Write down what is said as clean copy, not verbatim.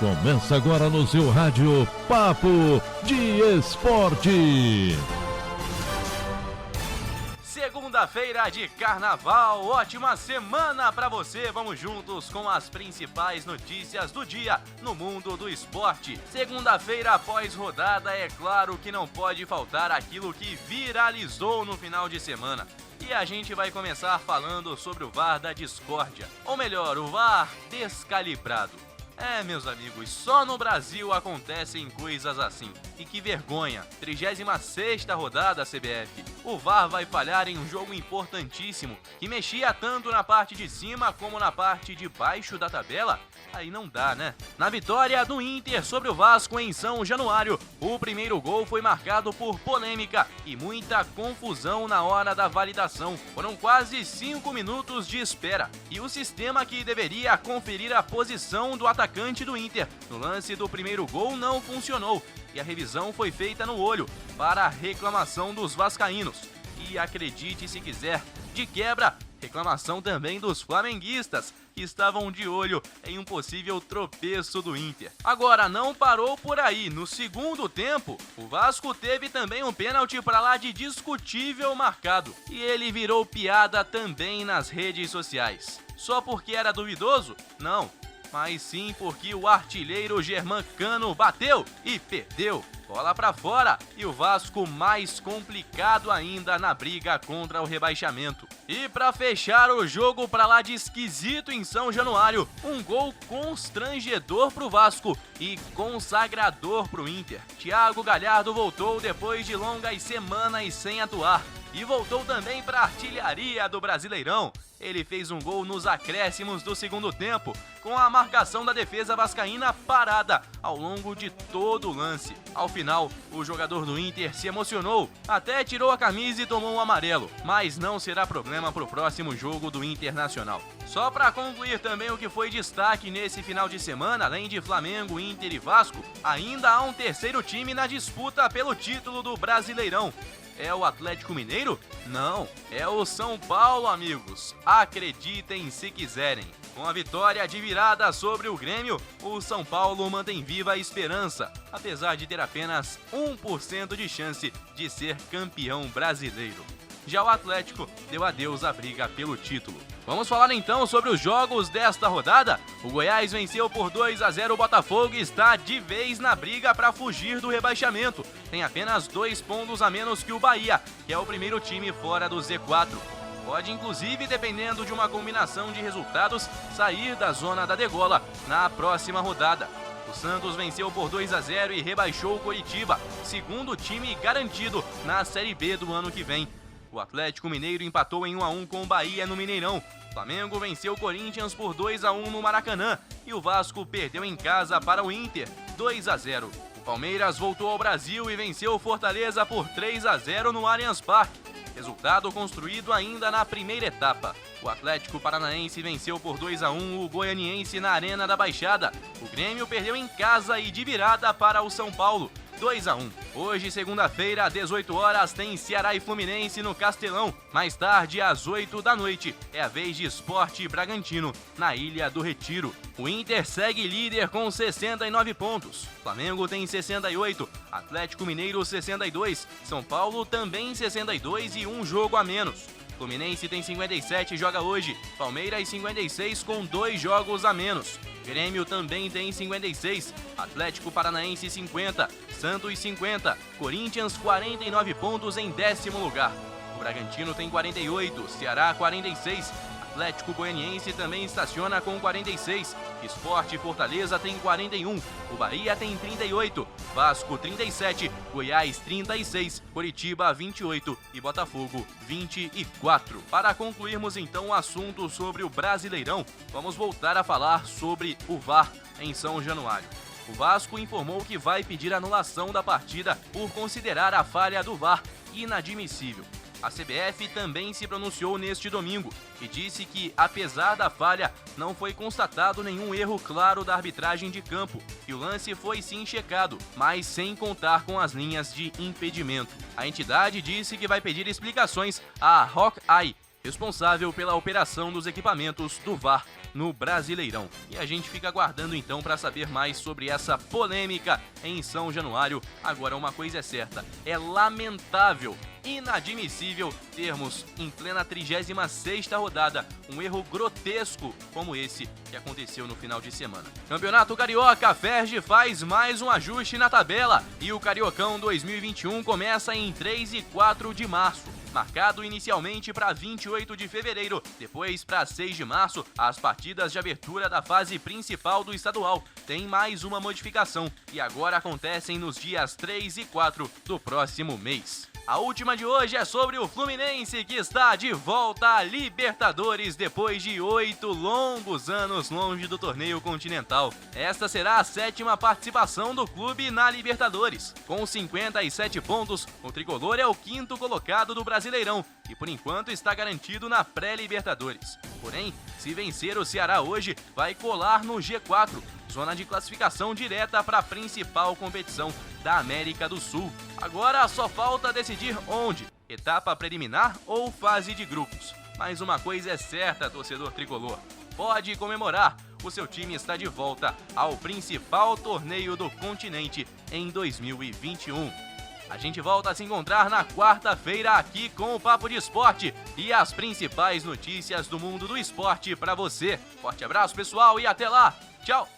Começa agora no seu rádio Papo de Esporte. Segunda-feira de carnaval, ótima semana pra você. Vamos juntos com as principais notícias do dia no mundo do esporte. Segunda-feira após rodada, é claro que não pode faltar aquilo que viralizou no final de semana. E a gente vai começar falando sobre o VAR da discórdia, ou melhor, o VAR descalibrado. Meus amigos, só no Brasil acontecem coisas assim. E que vergonha, 36ª rodada CBF. O VAR vai falhar em um jogo importantíssimo, que mexia tanto na parte de cima como na parte de baixo da tabela. Aí não dá, né? Na vitória do Inter sobre o Vasco em São Januário, o primeiro gol foi marcado por polêmica e muita confusão na hora da validação. Foram quase 5 minutos de espera. E o sistema que deveria conferir a posição do atacante do Inter no lance do primeiro gol não funcionou. E a revisão foi feita no olho para a reclamação dos vascaínos. E acredite se quiser, de quebra, reclamação também dos flamenguistas, que estavam de olho em um possível tropeço do Inter. Agora, não parou por aí. No segundo tempo, o Vasco teve também um pênalti para lá de discutível marcado. E ele virou piada também nas redes sociais. Só porque era duvidoso? Não. Mas sim porque o artilheiro Germancano bateu e perdeu. Bola pra fora e o Vasco mais complicado ainda na briga contra o rebaixamento. E pra fechar o jogo pra lá de esquisito em São Januário, um gol constrangedor pro Vasco e consagrador pro Inter. Thiago Galhardo voltou depois de longas semanas sem atuar. E voltou também para a artilharia do Brasileirão. Ele fez um gol nos acréscimos do segundo tempo, com a marcação da defesa vascaína parada ao longo de todo o lance. Ao final, o jogador do Inter se emocionou, até tirou a camisa e tomou um amarelo, mas não será problema para o próximo jogo do Internacional. Só para concluir também o que foi destaque nesse final de semana, além de Flamengo, Inter e Vasco, ainda há um terceiro time na disputa pelo título do Brasileirão. É o Atlético Mineiro? Não, é o São Paulo, amigos. Acreditem se quiserem. Com a vitória de virada sobre o Grêmio, o São Paulo mantém viva a esperança, apesar de ter apenas 1% de chance de ser campeão brasileiro. Já o Atlético deu adeus à briga pelo título. Vamos falar então sobre os jogos desta rodada. O Goiás venceu por 2-0 o Botafogo e está de vez na briga para fugir do rebaixamento. Tem apenas 2 pontos a menos que o Bahia, que é o primeiro time fora do Z4. Pode inclusive, dependendo de uma combinação de resultados, sair da zona da degola na próxima rodada. O Santos venceu por 2-0 e rebaixou o Coritiba, segundo time garantido na Série B do ano que vem. O Atlético Mineiro empatou em 1-1 com o Bahia no Mineirão. O Flamengo venceu o Corinthians por 2-1 no Maracanã e o Vasco perdeu em casa para o Inter, 2-0. O Palmeiras voltou ao Brasil e venceu o Fortaleza por 3-0 no Allianz Parque. Resultado construído ainda na primeira etapa. O Atlético Paranaense venceu por 2-1 o Goianiense na Arena da Baixada. O Grêmio perdeu em casa e de virada para o São Paulo, 2-1. Hoje, segunda-feira, às 18 horas, tem Ceará e Fluminense no Castelão. Mais tarde, às 8 da noite, é a vez de Sport e Bragantino, na Ilha do Retiro. O Inter segue líder com 69 pontos. Flamengo tem 68, Atlético Mineiro 62, São Paulo também 62 e um jogo a menos. Fluminense tem 57 e joga hoje, Palmeiras 56 com 2 jogos a menos. Grêmio também tem 56, Atlético Paranaense 50, Santos 50, Corinthians 49 pontos em 10º lugar. O Bragantino tem 48, Ceará 46, Atlético Goianiense também estaciona com 46, Sport e Fortaleza tem 41, o Bahia tem 38, Vasco 37, Goiás 36, Coritiba 28 e Botafogo 24. Para concluirmos então o assunto sobre o Brasileirão, vamos voltar a falar sobre o VAR em São Januário. O Vasco informou que vai pedir anulação da partida por considerar a falha do VAR inadmissível. A CBF também se pronunciou neste domingo e disse que, apesar da falha, não foi constatado nenhum erro claro da arbitragem de campo e o lance foi sim checado, mas sem contar com as linhas de impedimento. A entidade disse que vai pedir explicações à Hawkeye, responsável pela operação dos equipamentos do VAR. no Brasileirão. E a gente fica aguardando então para saber mais sobre essa polêmica em São Januário. Agora, uma coisa é certa, é lamentável, inadmissível termos em plena 36ª rodada um erro grotesco como esse que aconteceu no final de semana. Campeonato Carioca, a Ferg faz mais um ajuste na tabela e o Cariocão 2021 começa em 3 e 4 de março. Marcado inicialmente para 28 de fevereiro, depois para 6 de março, as partidas de abertura da fase principal do estadual têm mais uma modificação e agora acontecem nos dias 3 e 4 do próximo mês. A última de hoje é sobre o Fluminense, que está de volta à Libertadores depois de 8 longos anos longe do torneio continental. Esta será a 7ª participação do clube na Libertadores. Com 57 pontos, o tricolor é o 5º colocado do Brasileirão e por enquanto está garantido na pré-Libertadores. Porém, se vencer o Ceará hoje, vai colar no G4, zona de classificação direta para a principal competição da América do Sul. Agora só falta decidir onde, etapa preliminar ou fase de grupos. Mas uma coisa é certa, torcedor tricolor, pode comemorar, o seu time está de volta ao principal torneio do continente em 2021. A gente volta a se encontrar na quarta-feira aqui com o Papo de Esporte e as principais notícias do mundo do esporte para você. Forte abraço, pessoal, e até lá. Tchau!